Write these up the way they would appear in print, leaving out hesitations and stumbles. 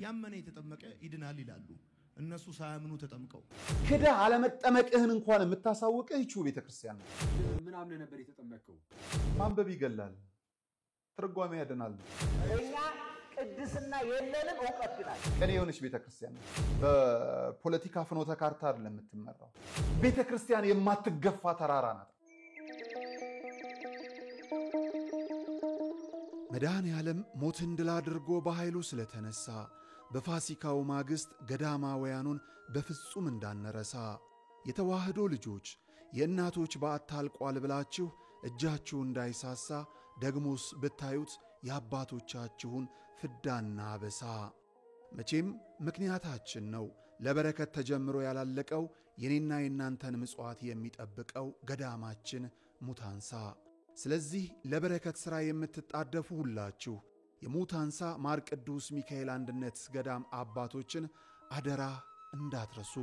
ያመነ የተጠመቀ ይድናል ይላሉ እነሱ ሳያምኑ ተጠምቀው ከዳ አለመጠመቅህን እንኳን የምታሳውቀህ ይቹ ቤተክርስቲያን ነው ምን አምነ ነበር የተጠመቀው ማንበብ ይገላል ትርጓሜ ያደናል እኛ ቅድስና የለንም ዕውቀት ግናል ከኔ የሆነች ቤተክርስቲያን በፖለቲካ ፍኖተ ካርታ አይደለም የምትመራው ቤተክርስቲያን የማትገፋ ተራራ ናት መድኃኔ ዓለም ሞትን ድል አድርጎ በኃይሉ ስለተነሳ በፋሲካው ማግስት ገዳማውያኑን በፍጹም እንዳንረሳ የተዋህዶ ልጆች የእናቶች በአታልቋል ብላችሁ እጃችሁ እንዳይሳሳ ደግሞስ ብታዩት የአባቶቻችሁን ፍዳና በሳ መቼም ምክንያታችን ነው ለበረከት ተጀምሮ ያላለቀው የኔና የናንተን ምጽዋት የሚጠብቀው ገዳማችን ሙታንሳ ስለዚህ ለበረከት ሥራ የምትጣደፉ ሁላችሁ የሙታንሳ ማር ቅዱስ ሚካኤል አንድነት ገዳም አባቶችን አደራ እንዳትረሱ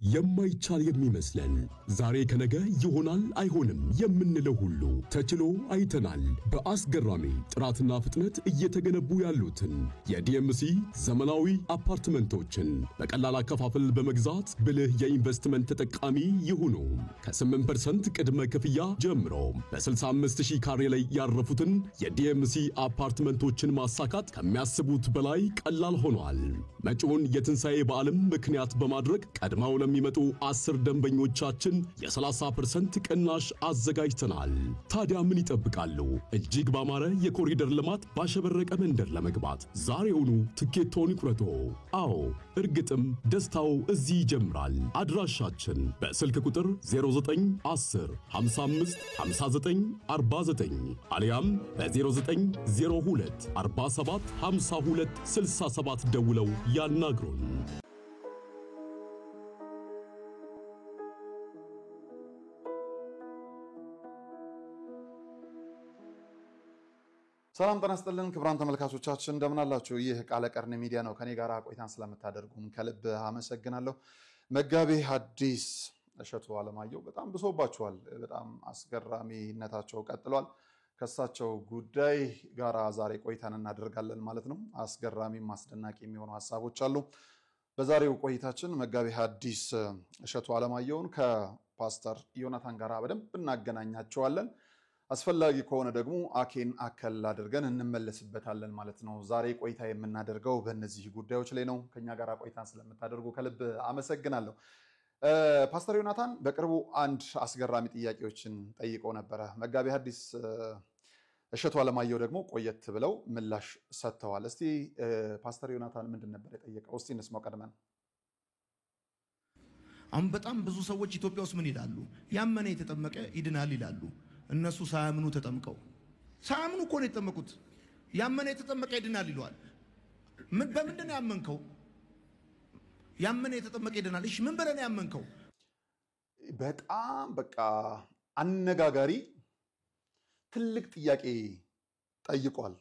የማይቻል የሚመስለን ዛሬ ከነገ ይሆናል አይሆንም የምንለው ሁሉ ተችሎ አይተናል በአስገራሚ ጥራትና ፍጥነት እየተገነቡ ያሉትን የዲኤምሲ ዘመናዊ አፓርትመንቶችን በቀላል አከፋፈል በመግዛት ብልህ የኢንቨስትመንት ተጠቃሚ ይሁኑ ከ8% ቅድመ ክፍያ ጀምሮ በ65000 ካሬ ላይ ያረፉትን የዲኤምሲ አፓርትመንቶችን ማሳካት ከሚያስቡት በላይ ቀላል ሆኗል መጪውን የትንሳኤ በዓለም ምክንያት በማድረግ ቀድማው ለሚመጡ 10 ደንበኞቻችን የ30% ቅናሽ አዘጋጅተናል ታዲያ ምን ይጠብቃሉ እጅግ ባማረ የኮሪደር ልማት ባሸበረቀ መንደር ለመግባት ዛሬውኑ ትኬቶን ይቁረጡ አዎ እርግጥም ደስታው እዚህ ይጀምራል አድራሻችን በስልክ ቁጥር 0910 55 59 49 አሊያም በ0902 47 52 67 ደውለው ያናግሩን ሰላም ጤና ይስጥልን ክቡራን ተመልካቾቻችን እንደምን አላችሁ ይህ ቃለ ቀርን ሚዲያ ነው ከኔ ጋር ቆይታን ስለምታደርጉም ከልብ አመሰግናለሁ መጋቤ ሐዲስ እሸቱ አለማየሁ በጣም ብሶባችኋል በጣም አስገራሚነታቸው ቀጥሏል ከሳቸው ጉዳይ ጋራ ዛሬ ቆይታን እናደርጋለን ማለት ነው አስገራሚ ማስደናቂ የሚሆኑ ሐሳቦች አሉ በዛሬው ቆይታችን መጋቤ ሐዲስ እሸቱ አለማየሁን ከፓስተር ዮናታን ጋራ በደንብ እናገናኛቸዋለን አስፈላጊ ከሆነ ደግሞ አኬን አከል አድርገን እንመለስበታለን ማለት ነው ዛሬ ቆይታ የምናደርገው በእነዚህ ጉዳዮች ላይ ነው ከኛ ጋር ቆይታን ስለምታደርጉ ከልብ አመሰግናለሁ ፓስተር ዮናታን በቅርቡ አንድ አስገራሚ ጥያቄዎችን ጠይቀው ነበር መጋቤ ሐዲስ እሸቱ አለማየሁ ደግሞ ቆየት ብለው ምላሽ ሰጥተዋል እስቲ ፓስተር ዮናታን ምንድን ነበር የጠየቀው እስቲ እንስማው ቀድመን አሁን በጣም ብዙ ሰዎች ኢትዮጵያ ውስጥ ምን ይላሉ ያመነ የተጠመቀ ይድናል ይላሉ እነሱ ሳያምኑ ተጠምቀው ሳያምኑ እኮ ነው የተጠመቁት ያመነ የተጠመቀ ይድናል ይሏል ምን በምንድነው ያመንከው ያመነ የተጠመቀ ይድናል እሺ ምን በለና ያመንከው በጣም በቃ አነጋጋሪ ትልቅ ጥያቄ ጠይቋል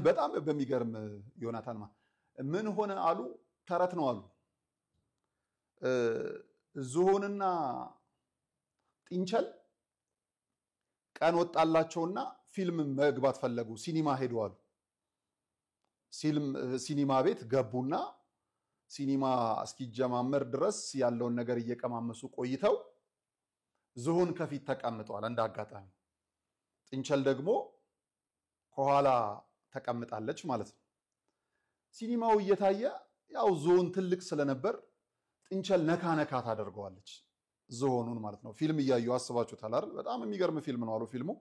በጣም በሚገርም ዮናታን ምን ሆነ አሉ ተረት ነው አሉ ዙሆንና ጢንቸል ቀን ወጣላቸውና ፊልም መግባት ፈለጉ ሲኒማ ሄደዋል ሲኒማ ቤት ገቡና ሲኒማ እስኪጀማመር ድረስ ያለውን ነገር እየቀማመሱ ቆይተው ዙሆን ከፊት ተቀምጧል እንዳጋጣሚ ጢንቸል ደግሞ ከኋላ ተቀምጣለች ማለት ነው ሲኒማው እየታየ ያው ዙሆን ትልቅ ስለነበር ጢንቸል ነካ ታደርገዋለች ዙሆኑን ማለት ነው ፊልም እያዩ አስባችሁታል አይደል በጣም የሚገርም ፊልም ነው አሉ ፊልሙ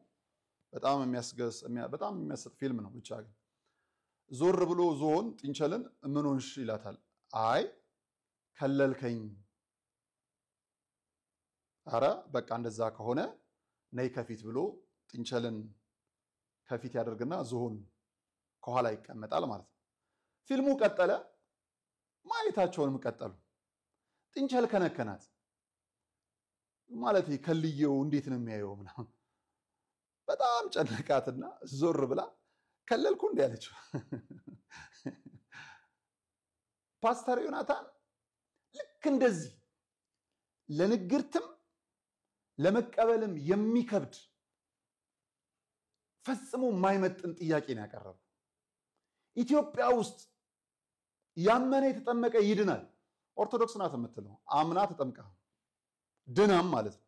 በጣም የሚያስጥ ፊልም ነው ብቻ ግን ዞር ብሎ ዙሆን ጢንቸልን ምን ሆንሽ ይላታል አይ ከለልከኝ አረ በቃ እንደዛ ከሆነ ነይ ከፊት ብሎ ጢንቸልን ከፊት ያደርግና ዙሆን ከኋላ ይቀመጣል ማለት ነው ፊልሙ ቀጠለ ማየታቸውንም ቀጠሉ ጢንቸል ከነከናት ማለት ከልየው እንዴት ነው የሚያየው ምናምን በጣም ጨነቃትና ዞር ብላ ከለልኩ እንደ ያለችው ፓስተር ዮናታን ልክ እንደዚህ ለንግርትም ለመቀበልም የሚከብድ ፈጽሞ የማይመጥን ጥያቄ ነው ያቀረበው። ኢትዮጵያ ውስጥ ያመነ የተጠመቀ ይድናል። ኦርቶዶክስ ናት የምትለው አምና ተጠምቃ ድናም ማለት ነው።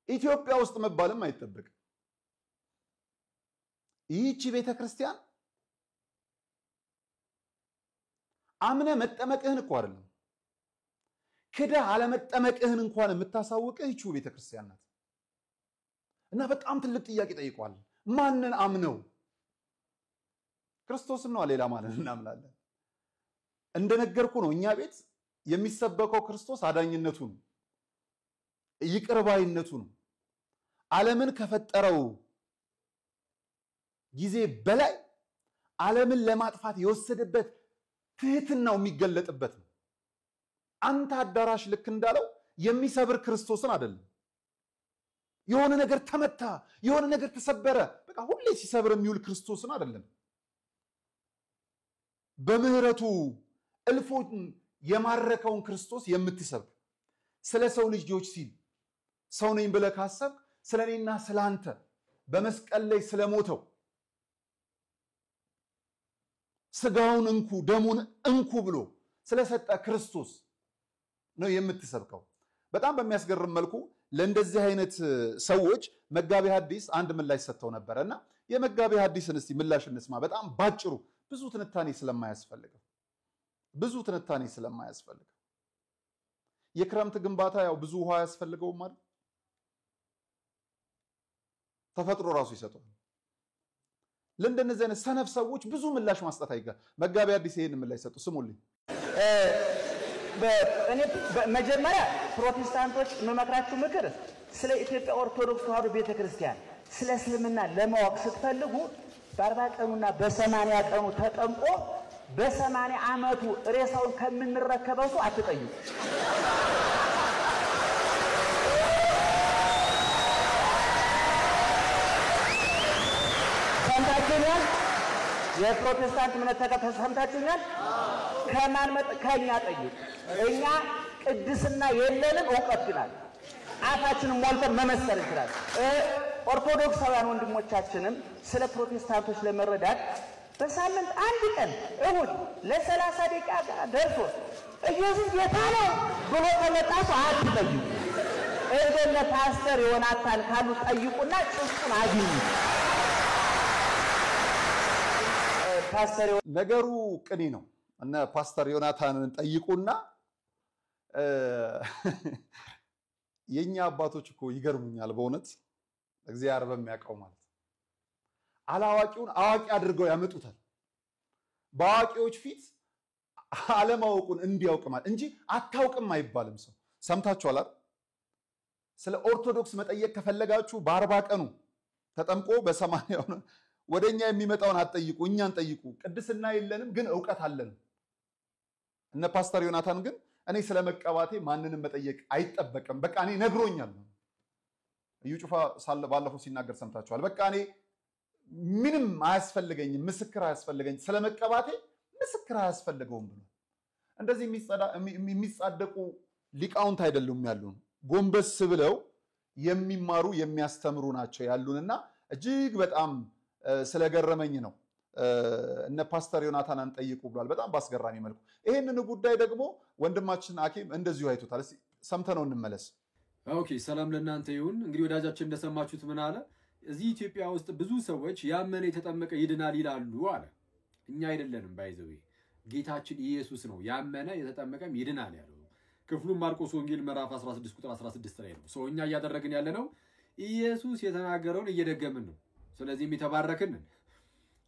ኢትዮጵያ ውስጥ መባልም አይጠበቅም። ይህቺ ቤተክርስቲያን አምነ መጠመቅህን እኮ አይደለም ክደህ አለመጠመቅህን እንኳን የምታሳውቅህ ይቺው ቤተክርስቲያን ናት። እና በጣም ትልቅ ጥያቄ ጠይቋል። ማንን አምነው? ክርስቶስን ነው ሌላ ማንን እናምናለን? እንደነገርኩ ነው እኛ ቤት የሚሰበከው ክርስቶስ አዳኝነቱ ነው፣ ይቅር ባይነቱ ነው። ዓለምን ከፈጠረው ጊዜ በላይ ዓለምን ለማጥፋት የወሰደበት ትህትናው የሚገለጥበት ነው። አንተ አዳራሽ ልክ እንዳለው የሚሰብር ክርስቶስን አይደለም። የሆነ ነገር ተመታ፣ የሆነ ነገር ተሰበረ፣ በቃ ሁሌ ሲሰብር የሚውል ክርስቶስን አይደለም። በምህረቱ እልፎን የማረከውን ክርስቶስ የምትሰብክ ስለ ሰው ልጆች ሲል ሰው ነኝ ብለህ ካሰብክ ስለኔና ስላንተ በመስቀል ላይ ስለሞተው ስጋውን እንኩ ደሙን እንኩ ብሎ ስለሰጠ ክርስቶስ ነው የምትሰብከው። በጣም በሚያስገርም መልኩ ለእንደዚህ አይነት ሰዎች መጋቤ ሐዲስ አንድ ምላሽ ሰጥተው ነበርና የመጋቤ ሐዲስን እስቲ ምላሽ እንስማ። በጣም ባጭሩ ብዙ ትንታኔ ስለማያስፈልገው የክረምት ግንባታ ያው ብዙ ውሃ ያስፈልገው ማለት ተፈጥሮ ራሱ ይሰጣል። ለእንደነዚህ አይነት ሰነፍ ሰዎች ብዙ ምላሽ ማስጠት አይጋ መጋቤ ሐዲስ ይሄን ምላሽ ሰጡ። ስሙልኝ። እኔ መጀመሪያ ፕሮቴስታንቶች መመክራችሁ ምክር ስለ ኢትዮጵያ ኦርቶዶክስ ተዋሕዶ ቤተክርስቲያን ስለ እስልምና ለማወቅ ስትፈልጉ በ40 ቀኑና በ80 ቀኑ ተጠምቆ በ80 ዓመቱ ሬሳውን ከምንረከበው ሰው አትጠይቁ። ሰምታችሁኛል? የፕሮቴስታንት እምነት ተከታይ ሰምታችሁኛል? ከማን ከኛ ጠይቁ። እኛ ቅድስና የለንም፣ ዕውቀት ግን አለ። አፋችንን ሞልተን መመስከር እንችላለን። ኦርቶዶክሳውያን ወንድሞቻችንም ስለ ፕሮቴስታንቶች ለመረዳት በሳምንት አንድ ቀን እሁድ ለ30 ደቂቃ ደርሶ ኢየሱስ ጌታ ነው ብሎ ከመጣ ሰው አትጠይቁ። እንደነ ፓስተር ዮናታን ካሉ ጠይቁና ጭስቱን አግኙ። ፓስተር ነገሩ ቅኔ ነው። እነ ፓስተር ዮናታንን ጠይቁና የኛ አባቶች እኮ ይገርሙኛል በእውነት እግዚአብሔር በሚያውቀው ማለት አላዋቂውን አዋቂ አድርገው ያመጡታል። በአዋቂዎች ፊት አለማወቁን እንዲያውቅ ማለት እንጂ አታውቅም አይባልም። ሰው ሰምታችኋል አይደል? ስለ ኦርቶዶክስ መጠየቅ ከፈለጋችሁ በ40 ቀኑ ተጠምቆ በ80 ወደኛ የሚመጣውን አትጠይቁ፣ እኛን ጠይቁ። ቅድስና የለንም ግን ዕውቀት አለን። እነ ፓስተር ዮናታን ግን እኔ ስለመቀባቴ ማንንም መጠየቅ አይጠበቅም፣ በቃ እኔ ነግሮኛል። እዩ ጩፋ ባለፈው ሲናገር ሰምታችኋል። በቃ እኔ ምንም አያስፈልገኝም፣ ምስክር አያስፈልገኝም፣ ስለመቀባቴ ምስክር አያስፈልገውም ብሎ እንደዚህ የሚጻደቁ ሊቃውንት አይደሉም ያሉን፣ ጎንበስ ብለው የሚማሩ የሚያስተምሩ ናቸው ያሉንና እጅግ በጣም ስለገረመኝ ነው እነ ፓስተር ዮናታንን ጠይቁ ብሏል። በጣም ባስገራሚ መልኩ ይሄንን ጉዳይ ደግሞ ወንድማችን አኪም እንደዚሁ አይቶታል። ሰምተነው እንመለስ። ኦኬ፣ ሰላም ለእናንተ ይሁን። እንግዲህ ወዳጃችን እንደሰማችሁት ምን አለ? እዚህ ኢትዮጵያ ውስጥ ብዙ ሰዎች ያመነ የተጠመቀ ይድናል ይላሉ አለ። እኛ አይደለንም፣ ባይዘው ጌታችን ኢየሱስ ነው ያመነ የተጠመቀም ይድናል ያለው። ክፍሉም ማርቆስ ወንጌል ምዕራፍ 16 ቁጥር 16 ላይ ነው። ሰው እኛ እያደረግን ያለነው ኢየሱስ የተናገረውን እየደገምን ነው። ስለዚህም የተባረክን።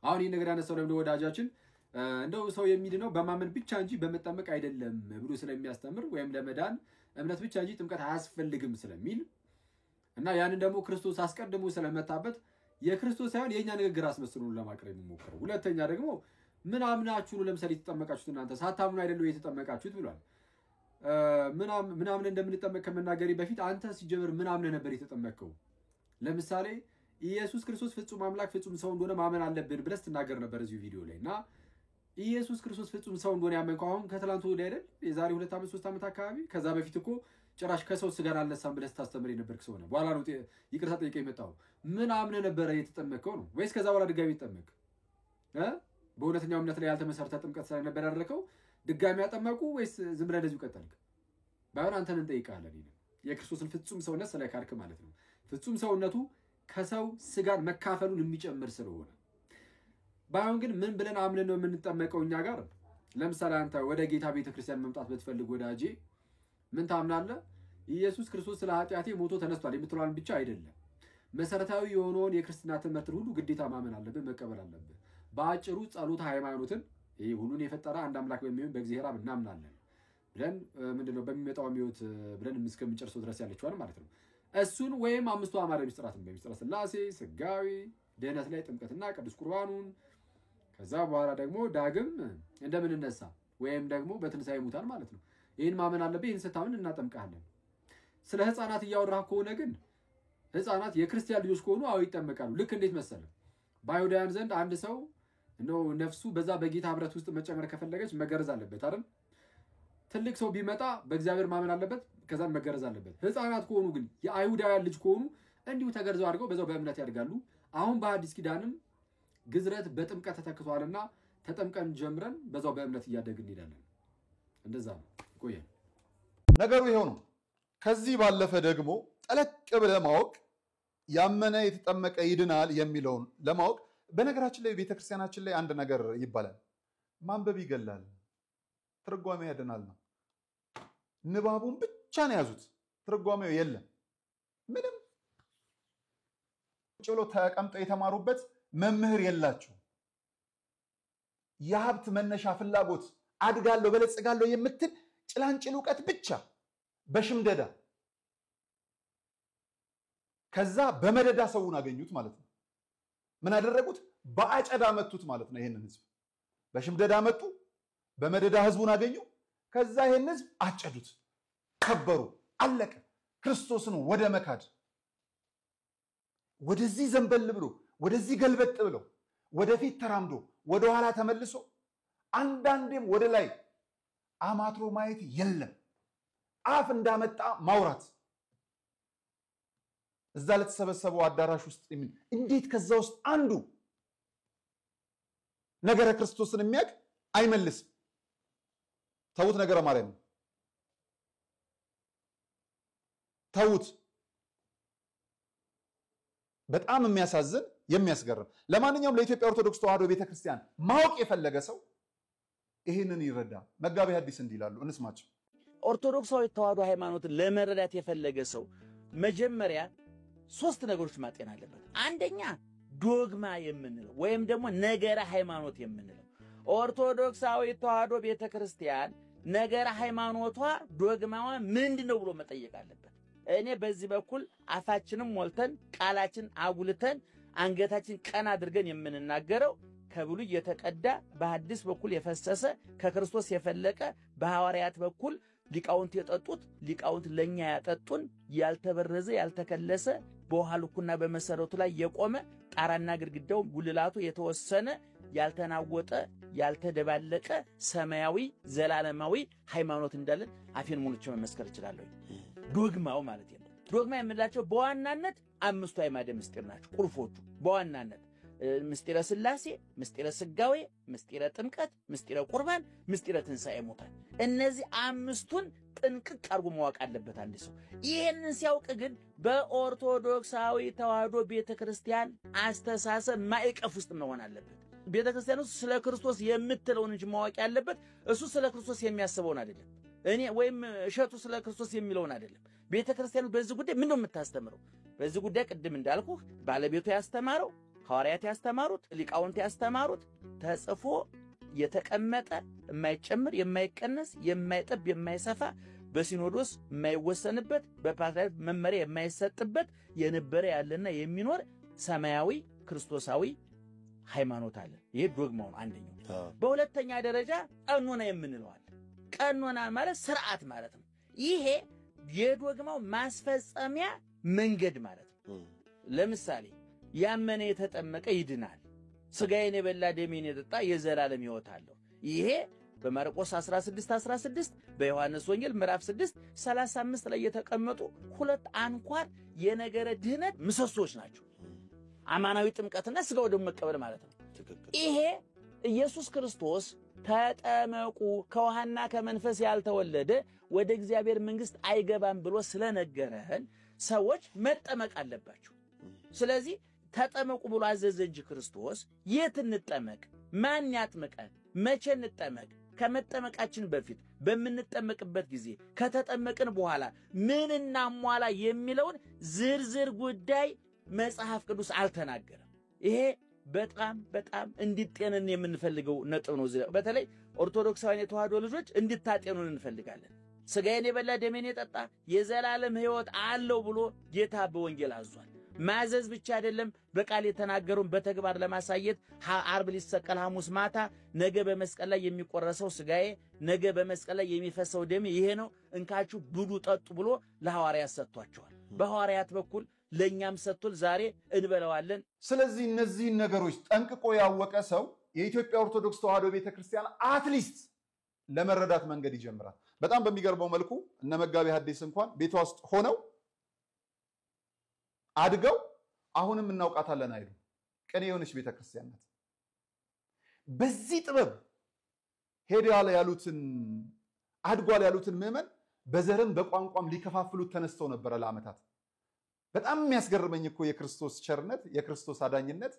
አሁን ይህ ነገር ያነሳው ለምን ወዳጃችን እንደው ሰው የሚድነው በማመን ብቻ እንጂ በመጠመቅ አይደለም ብሎ ስለሚያስተምር ወይም ለመዳን እምነት ብቻ እንጂ ጥምቀት አያስፈልግም ስለሚል እና ያንን ደግሞ ክርስቶስ አስቀድሞ ስለመታበት የክርስቶስ ሳይሆን የኛ ንግግር አስመስሎ ለማቅረብ የሚሞክረው። ሁለተኛ ደግሞ ምን አምናችሁ ነው ለምሳሌ የተጠመቃችሁት? እናንተ ሳታምኑ አይደለም የተጠመቃችሁት ብሏል። ምናምን እንደምንጠመቅ ከመናገሬ በፊት አንተ ሲጀምር ምን አምነህ ነበር የተጠመቀው? ለምሳሌ ኢየሱስ ክርስቶስ ፍጹም አምላክ ፍጹም ሰው እንደሆነ ማመን አለብን ብለህ ስትናገር ነበር እዚህ ቪዲዮ ላይ እና ኢየሱስ ክርስቶስ ፍጹም ሰው እንደሆነ ያመንከው አሁን ከትላንቱ ወዲያ አይደል? የዛሬ 2 ዓመት 3 ዓመት አካባቢ ከዛ በፊት እኮ ጭራሽ ከሰው ስጋር አልነሳም ብለህ ታስተምር የነበርክ ሰው ነው። በኋላ ነው ይቅርታ ጠይቀህ የመጣው። ምን አምነህ ነበር የተጠመቀው ነው ወይስ ከዛ በኋላ ድጋሚ ተጠመቅ? በእውነተኛው እምነት ላይ ያልተመሰረተ ጥምቀት ስለነበር ያደረከው ድጋሚ ያጠመቁ ወይስ ዝም ብለህ እንደዚሁ ቀጠልክ? ባይሆን አንተን እንጠይቃለን። የክርስቶስን ፍጹም ሰውነት ስለካድክ ማለት ነው። ፍጹም ሰውነቱ ከሰው ስጋር መካፈሉን የሚጨምር ስለሆነ ባይሆን ግን ምን ብለን አምነን ነው የምንጠመቀው? እኛ ጋር ለምሳሌ አንተ ወደ ጌታ ቤተክርስቲያን መምጣት ብትፈልግ ወዳጄ ምን ታምናለህ? ኢየሱስ ክርስቶስ ስለ ኃጢአቴ ሞቶ ተነስቷል የምትለዋን ብቻ አይደለም። መሰረታዊ የሆነውን የክርስትና ትምህርትን ሁሉ ግዴታ ማመን አለብህ፣ መቀበል አለብህ። በአጭሩ ጸሎት ሃይማኖትን ይሄ ሁሉን የፈጠረ አንድ አምላክ በሚሆን በእግዚአብሔር አብ እናምናለን ብለን ምንድነው በሚመጣው ሕይወት ብለን እስከምንጨርሰው ድረስ ያለችዋል ማለት ነው። እሱን ወይም አምስቱ አዕማደ ምስጢራትን በምስጢረ ሥላሴ፣ ሥጋዌ፣ ድህነት ላይ ጥምቀትና ቅዱስ ቁርባኑን ከዛ በኋላ ደግሞ ዳግም እንደምንነሳ ወይም ደግሞ በትንሣኤ ሙታን ማለት ነው። ይህን ማመን አለብህ። ይህን ስታምን እናጠምቃለን። ስለ ህፃናት እያወራህ ከሆነ ግን ህፃናት የክርስቲያን ልጆች ከሆኑ አዎ ይጠመቃሉ። ልክ እንዴት መሰለህ? በአይሁዳውያን ዘንድ አንድ ሰው ነው ነፍሱ በዛ በጌታ ህብረት ውስጥ መጨመር ከፈለገች መገረዝ አለበት አይደል? ትልቅ ሰው ቢመጣ በእግዚአብሔር ማመን አለበት፣ ከዛም መገረዝ አለበት። ህፃናት ከሆኑ ግን የአይሁዳውያን ልጅ ከሆኑ እንዲሁ ተገርዘው አድርገው በዛው በእምነት ያድጋሉ። አሁን በአዲስ ኪዳንም ግዝረት በጥምቀት ተተክቷልና ተጠምቀን ጀምረን በዛው በእምነት እያደግን እንሄዳለን። እንደዛ ነው። ቆየን ነገሩ ይሄው ነው። ከዚህ ባለፈ ደግሞ ጠለቅ ብለህ ማወቅ ያመነ የተጠመቀ ይድናል የሚለውን ለማወቅ በነገራችን ላይ ቤተክርስቲያናችን ላይ አንድ ነገር ይባላል። ማንበብ ይገላል፣ ትርጓሜ ያድናል ነው። ንባቡን ብቻ ነው ያዙት፣ ትርጓሜው የለም። ምንም ጭሎ ተቀምጠው የተማሩበት መምህር የላቸው። የሀብት መነሻ ፍላጎት አድጋለሁ በለጽጋለሁ የምትል ጭላንጭል እውቀት ብቻ በሽምደዳ ከዛ በመደዳ ሰውን አገኙት ማለት ነው። ምን አደረጉት? በአጨዳ መቱት ማለት ነው። ይሄንን ህዝብ በሽምደዳ መቱ፣ በመደዳ ህዝቡን አገኙ። ከዛ ይሄን ህዝብ አጨዱት፣ ከበሩ፣ አለቀ። ክርስቶስን ወደ መካድ ወደዚህ ዘንበል ብሎ ወደዚህ ገልበጥ ብሎ ወደፊት ተራምዶ ወደ ኋላ ተመልሶ አንዳንዴም ወደ ላይ አማትሮ ማየት የለም። አፍ እንዳመጣ ማውራት እዛ ለተሰበሰበው አዳራሽ ውስጥ እንዴት ከዛ ውስጥ አንዱ ነገረ ክርስቶስን የሚያውቅ አይመልስም? ተውት፣ ነገረ ማርያም ተውት። በጣም የሚያሳዝን የሚያስገርም። ለማንኛውም ለኢትዮጵያ ኦርቶዶክስ ተዋሕዶ ቤተክርስቲያን ማወቅ የፈለገ ሰው ይህንን ይረዳ። መጋቤ ሐዲስ እንዲህ ይላሉ፣ እንስማቸው። ኦርቶዶክሳዊ ተዋሕዶ ሃይማኖትን ለመረዳት የፈለገ ሰው መጀመሪያ 3 ነገሮች ማጤን አለበት። አንደኛ ዶግማ የምንለው ወይም ደግሞ ነገረ ሃይማኖት የምንለው ኦርቶዶክሳዊ ተዋሕዶ ቤተክርስቲያን ነገረ ሃይማኖቷ ዶግማዋ ምንድነው ብሎ መጠየቅ አለበት። እኔ በዚህ በኩል አፋችንም ሞልተን ቃላችን አጉልተን አንገታችን ቀና አድርገን የምንናገረው ከብሉይ የተቀዳ በሐዲስ በኩል የፈሰሰ ከክርስቶስ የፈለቀ በሐዋርያት በኩል ሊቃውንት የጠጡት ሊቃውንት ለኛ ያጠጡን ያልተበረዘ ያልተከለሰ በውሃ ልኩና በመሰረቱ ላይ የቆመ ጣራና ግድግዳው ጉልላቱ የተወሰነ ያልተናወጠ ያልተደባለቀ ሰማያዊ ዘላለማዊ ሃይማኖት እንዳለን አፌን ሙሉቼ መመስከር እችላለሁ። ዶግማው ማለት ነው። ዶግማ የምንላቸው በዋናነት 5 አዕማደ ምስጢር ናቸው። ቁልፎቹ በዋናነት ምስጢረ ሥላሴ፣ ምስጢረ ሥጋዌ፣ ምስጢረ ጥምቀት፣ ምስጢረ ቁርባን፣ ምስጢረ ትንሣኤ ሙታን። እነዚህ 5ቱን ጥንቅቅ አድርጎ ማወቅ አለበት አንድ ሰው። ይሄንን ሲያውቅ ግን በኦርቶዶክሳዊ ተዋሕዶ ቤተክርስቲያን አስተሳሰብ ማዕቀፍ ውስጥ መሆን አለበት። ቤተክርስቲያን ውስጥ ስለ ክርስቶስ የምትለውን እንጂ ማወቅ ያለበት እሱ ስለ ክርስቶስ የሚያስበውን አይደለም። እኔ ወይም እሸቱ ስለ ክርስቶስ የሚለውን አይደለም። ቤተክርስቲያኑ በዚህ ጉዳይ ምን ነው የምታስተምረው? በዚህ ጉዳይ ቅድም እንዳልኩህ ባለቤቱ ያስተማረው፣ ሐዋርያት ያስተማሩት፣ ሊቃውንት ያስተማሩት ተጽፎ የተቀመጠ የማይጨምር የማይቀነስ የማይጠብ የማይሰፋ በሲኖዶስ የማይወሰንበት በፓትርያርክ መመሪያ የማይሰጥበት የነበረ ያለና የሚኖር ሰማያዊ ክርስቶሳዊ ሃይማኖት አለ። ይሄ ዶግማው አንደኛው። በሁለተኛ ደረጃ ቀኖና የምንለው አለ። ቀኖና ማለት ስርዓት ማለት ነው። ይሄ የዶግማው ማስፈጸሚያ መንገድ ማለት ነው። ለምሳሌ ያመነ የተጠመቀ ይድናል፣ ሥጋዬን የበላ ደሜን የጠጣ የዘላለም ሕይወት አለው። ይሄ በማርቆስ 16:16 በዮሐንስ ወንጌል ምዕራፍ 6:35 ላይ የተቀመጡ ሁለት አንኳር የነገረ ድህነት ምሰሶች ናቸው። አማናዊ ጥምቀትና ስጋው ደሙ መቀበል ማለት ነው። ይሄ ኢየሱስ ክርስቶስ ተጠመቁ ከውሃና ከመንፈስ ያልተወለደ ወደ እግዚአብሔር መንግስት አይገባም ብሎ ስለነገረን ሰዎች መጠመቅ አለባቸው። ስለዚህ ተጠመቁ ብሎ አዘዘ እንጂ ክርስቶስ የት እንጠመቅ? ማን ያጥምቀን? መቼ እንጠመቅ? ከመጠመቃችን በፊት በምንጠመቅበት ጊዜ ከተጠመቅን በኋላ ምን እናሟላ የሚለውን ዝርዝር ጉዳይ መጽሐፍ ቅዱስ አልተናገረም። ይሄ በጣም እንዲጤነን የምንፈልገው ነጥብ ነው። በተለይ ኦርቶዶክሳውያን የተዋህዶ ልጆች እንድታጤኑን እንፈልጋለን። ስጋዬን የበላ ደሜን የጠጣ የዘላለም ሕይወት አለው ብሎ ጌታ በወንጌል አዟል። ማዘዝ ብቻ አይደለም፣ በቃል የተናገሩን በተግባር ለማሳየት ዓርብ ሊሰቀል ሐሙስ ማታ ነገ በመስቀል ላይ የሚቆረሰው ስጋዬ ነገ በመስቀል ላይ የሚፈሰው ደሜ ይሄ ነው፣ እንካችሁ ብሉ ጠጡ ብሎ ለሐዋርያት ሰጥቷቸዋል። በሐዋርያት በኩል ለኛም ሰጥቶል። ዛሬ እንበላዋለን። ስለዚህ እነዚህ ነገሮች ጠንቅቆ ያወቀ ሰው የኢትዮጵያ ኦርቶዶክስ ተዋህዶ ቤተክርስቲያን አትሊስት ለመረዳት መንገድ ይጀምራል። በጣም በሚገርመው መልኩ እነ መጋቤ ሐዲስ እንኳን ቤቷ ውስጥ ሆነው አድገው አሁንም እናውቃታለን አይሉ ቅኔ የሆነች ቤተክርስቲያን ናት። በዚህ ጥበብ ሄደዋል ያሉትን አድጓል ያሉትን ምዕመን በዘርም በቋንቋም ሊከፋፍሉት ተነስተው ነበር ለዓመታት። በጣም የሚያስገርመኝ እኮ የክርስቶስ ቸርነት የክርስቶስ አዳኝነት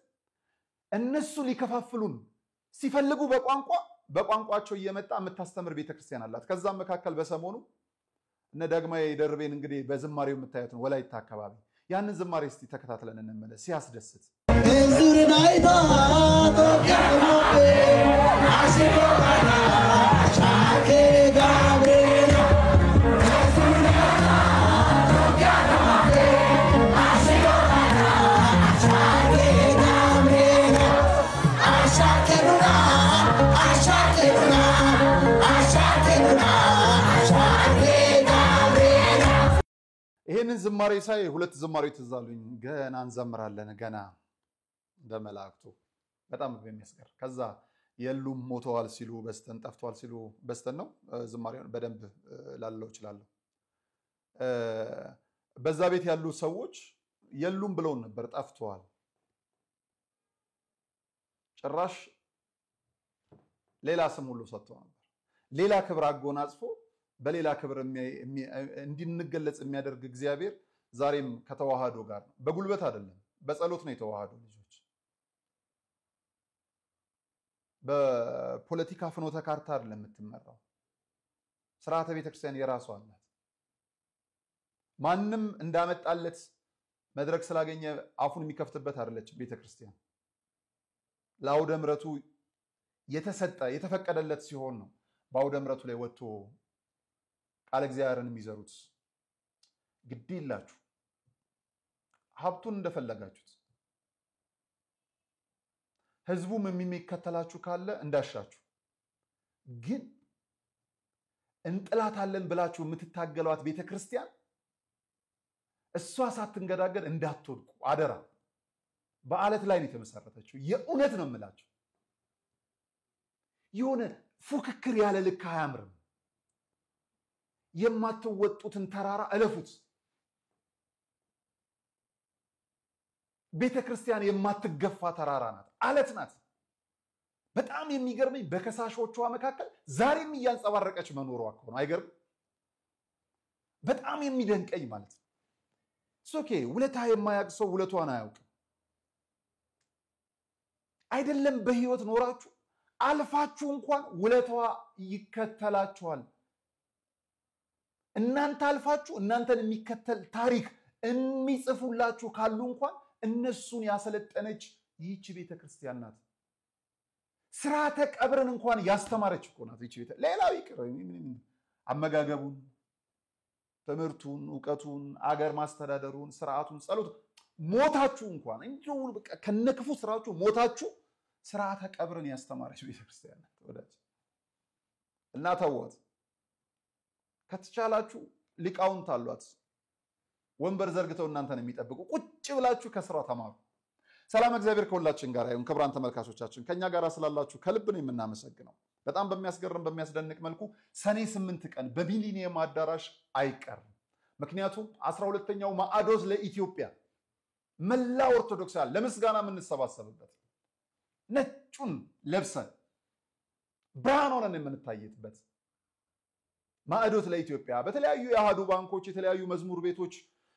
እነሱ ሊከፋፍሉን ሲፈልጉ በቋንቋቸው እየመጣ የምታስተምር ቤተክርስቲያን አላት። ከዛም መካከል በሰሞኑ እነ ዳግማዊ ደርቤን እንግዲህ በዝማሬው የምታዩት ነው ወላይታ አካባቢ። ያንን ዝማሬ እስቲ ተከታትለን እንመለስ። ሲያስደስት ይሄንን ዝማሬ ሳይ ሁለት ዝማሬዎች ትዝ አሉኝ። ገና እንዘምራለን ገና በመላእክቱ በጣም የሚያስገርም። ከዛ የሉም ሞተዋል ሲሉ በስተን ጠፍተዋል ሲሉ በስተን ነው ዝማሬውን በደንብ ላለው ይችላል። በዛ ቤት ያሉ ሰዎች የሉም ብለው ነበር ጠፍተዋል። ጭራሽ ሌላ ስም ሁሉ ሰጥተው ነበር። ሌላ ክብር አጎናጽፎ በሌላ ክብር እንድንገለጽ የሚያደርግ እግዚአብሔር ዛሬም ከተዋህዶ ጋር ነው። በጉልበት አይደለም በጸሎት ነው የተዋህዶ ልጆች። በፖለቲካ ፍኖተ ካርታ አይደለም የምትመራው። ስርዓተ ቤተክርስቲያን የራሷ አላት። ማንም እንዳመጣለት መድረክ ስላገኘ አፉን የሚከፍትበት አይደለች ቤተክርስቲያን። ለአውደ ምሕረቱ የተፈቀደለት ሲሆን ነው በአውደ ምሕረቱ ላይ ወጥቶ ቃል እግዚአብሔርን የሚዘሩት። ግድ ይላችሁ ሀብቱን እንደፈለጋችሁት፣ ህዝቡም የሚከተላችሁ ካለ እንዳሻችሁ፣ ግን እንጥላታለን ብላችሁ የምትታገሏት ቤተክርስቲያን እሷ ሳትንገዳገድ እንዳትወድቁ አደራ። በአለት ላይ ነው የተመሰረተችው። የእውነት ነው የምላችሁ። የሆነ ፉክክር ያለ ልክ አያምርም። የማትወጡትን ተራራ እለፉት። ቤተክርስቲያን የማትገፋ ተራራ ናት፣ አለት ናት። በጣም የሚገርመኝ በከሳሾቿ መካከል ዛሬም እያንጸባረቀች መኖሯ እኮ ነው። አይገርም? በጣም የሚደንቀኝ ማለት ነው። ኦኬ ውለታ የማያውቅ ሰው ውለቷን አያውቅም። አይደለም በህይወት ኖራችሁ አልፋችሁ እንኳን ውለቷ ይከተላችኋል። እናንተ አልፋችሁ እናንተን የሚከተል ታሪክ የሚጽፉላችሁ ካሉ እንኳን እነሱን ያሰለጠነች ይህች ቤተክርስቲያን ናት። ስርዓተ ቀብርን እንኳን ያስተማረች እኮ ናት ይህች ቤተ። ሌላው ይቅር አመጋገቡን፣ ትምህርቱን፣ ዕውቀቱን፣ አገር ማስተዳደሩን፣ ስርዓቱን፣ ጸሎት ሞታችሁ እንኳን እንዲሁ በቃ ከነክፉ ስራችሁ ሞታችሁ ስርዓተ ቀብርን ያስተማረች ቤተክርስቲያን ናት ወዳጅ። እና ተዋት ከተቻላችሁ ሊቃውንት አሏት ወንበር ዘርግተው እናንተን የሚጠብቁ ቁጭ ብላችሁ ከስራው ተማሩ። ሰላም እግዚአብሔር ከሁላችን ጋር ይሁን። ክቡራን ተመልካቾቻችን ከኛ ጋር ስላላችሁ ከልብ ነው የምናመሰግነው። በጣም በሚያስገርም በሚያስደንቅ መልኩ ሰኔ 8 ቀን በሚሊኒየም አዳራሽ አይቀርም። ምክንያቱም 12ኛው ማዕዶት ለኢትዮጵያ መላ ኦርቶዶክሳውያን ለምስጋና የምንሰባሰብበት ነጩን ለብሰን ብርሃን ሆነን የምንታየትበት ማዕዶት ለኢትዮጵያ በተለያዩ የአሃዱ ባንኮች የተለያዩ መዝሙር ቤቶች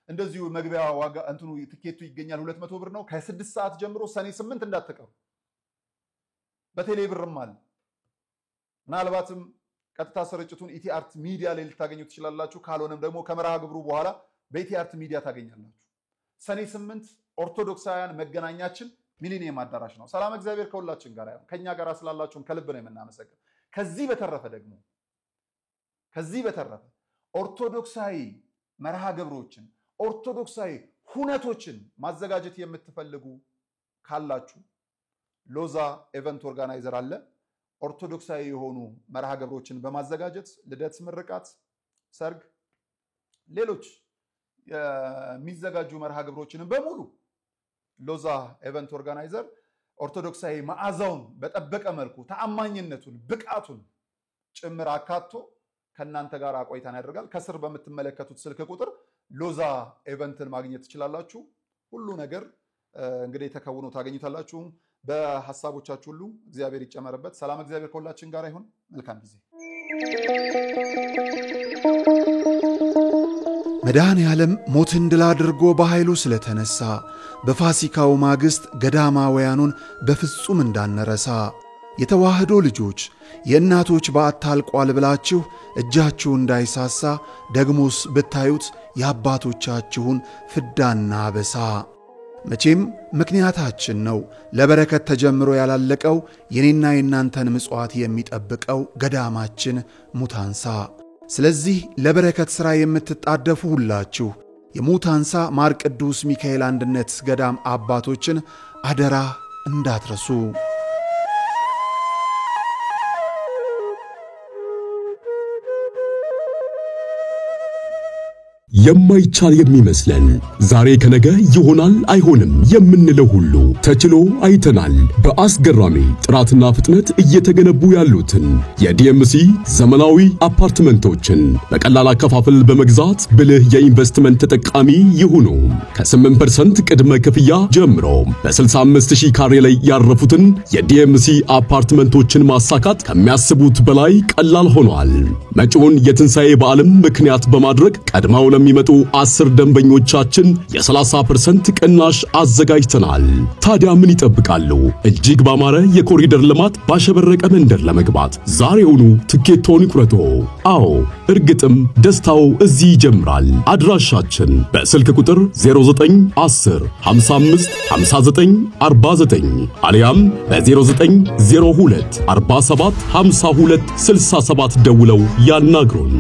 እንደዚሁ መግቢያ ዋጋ እንትኑ ትኬቱ ይገኛል 200 ብር ነው። ከ6 ሰዓት ጀምሮ ሰኔ 8 እንዳትቀሩ። በቴሌ ብርም አለ። ምናልባትም ቀጥታ ስርጭቱን ኢቲአርት ሚዲያ ላይ ልታገኙ ትችላላችሁ። ካልሆነም ደግሞ ከመርሃ ግብሩ በኋላ በኢቲአርት ሚዲያ ታገኛላችሁ። ሰኔ 8 ኦርቶዶክሳውያን መገናኛችን ሚሊኒየም አዳራሽ ነው። ሰላም እግዚአብሔር ከሁላችን ጋር ይሁን። ከኛ ጋር ስላላችሁም ከልብ ነው የምናመሰግነው። ከዚህ በተረፈ ኦርቶዶክሳዊ መርሃ ግብሮችን ኦርቶዶክሳዊ ሁነቶችን ማዘጋጀት የምትፈልጉ ካላችሁ ሎዛ ኢቨንት ኦርጋናይዘር አለ። ኦርቶዶክሳዊ የሆኑ መርሃ ግብሮችን በማዘጋጀት ልደት፣ ምርቃት፣ ሰርግ፣ ሌሎች የሚዘጋጁ መርሃ ግብሮችን በሙሉ ሎዛ ኢቨንት ኦርጋናይዘር ኦርቶዶክሳዊ መዓዛውን በጠበቀ መልኩ ተአማኝነቱን ብቃቱን ጭምር አካቶ ከናንተ ጋር ቆይታን ያደርጋል። ከስር በምትመለከቱት ስልክ ቁጥር ሎዛ ኢቨንትን ማግኘት ትችላላችሁ። ሁሉ ነገር እንግዲህ ተከውኖ ታገኙታላችሁ። በሐሳቦቻችሁ ሁሉ እግዚአብሔር ይጨመርበት። ሰላም እግዚአብሔር ከሁላችን ጋር ይሁን። መልካም ጊዜ። መድኃኔ ዓለም ሞትን ድል አድርጎ በኃይሉ ስለተነሳ በፋሲካው ማግስት ገዳማውያኑን በፍጹም እንዳንረሳ የተዋህዶ ልጆች የእናቶች በዓት አልቋል ብላችሁ እጃችሁ እንዳይሳሳ ደግሞስ ብታዩት የአባቶቻችሁን ፍዳና አበሳ። መቼም ምክንያታችን ነው ለበረከት ተጀምሮ ያላለቀው የኔና የናንተን ምጽዋት የሚጠብቀው ገዳማችን ሙታንሳ። ስለዚህ ለበረከት ሥራ የምትጣደፉ ሁላችሁ የሙታንሳ ማር ቅዱስ ሚካኤል አንድነት ገዳም አባቶችን አደራ እንዳትረሱ። የማይቻል የሚመስለን ዛሬ ከነገ ይሆናል አይሆንም የምንለው ሁሉ ተችሎ አይተናል። በአስገራሚ ጥራትና ፍጥነት እየተገነቡ ያሉትን የዲኤምሲ ዘመናዊ አፓርትመንቶችን በቀላል አከፋፈል በመግዛት ብልህ የኢንቨስትመንት ተጠቃሚ ይሁኑ። ከ8% ቅድመ ክፍያ ጀምሮ በ65000 ካሬ ላይ ያረፉትን የዲኤምሲ አፓርትመንቶችን ማሳካት ከሚያስቡት በላይ ቀላል ሆኗል። መጪውን የትንሣኤ በዓልም ምክንያት በማድረግ ቀድመው ለሚመጡ 10 ደንበኞቻችን የ30% ቅናሽ አዘጋጅተናል። ታዲያ ምን ይጠብቃሉ? እጅግ ባማረ የኮሪደር ልማት ባሸበረቀ መንደር ለመግባት ዛሬውኑ ትኬቶን ይቁረጡ። አዎ እርግጥም ደስታው እዚህ ይጀምራል። አድራሻችን በስልክ ቁጥር 0910 55 59 49 አሊያም በ0902 47 52 67 ደውለው ያናግሩን።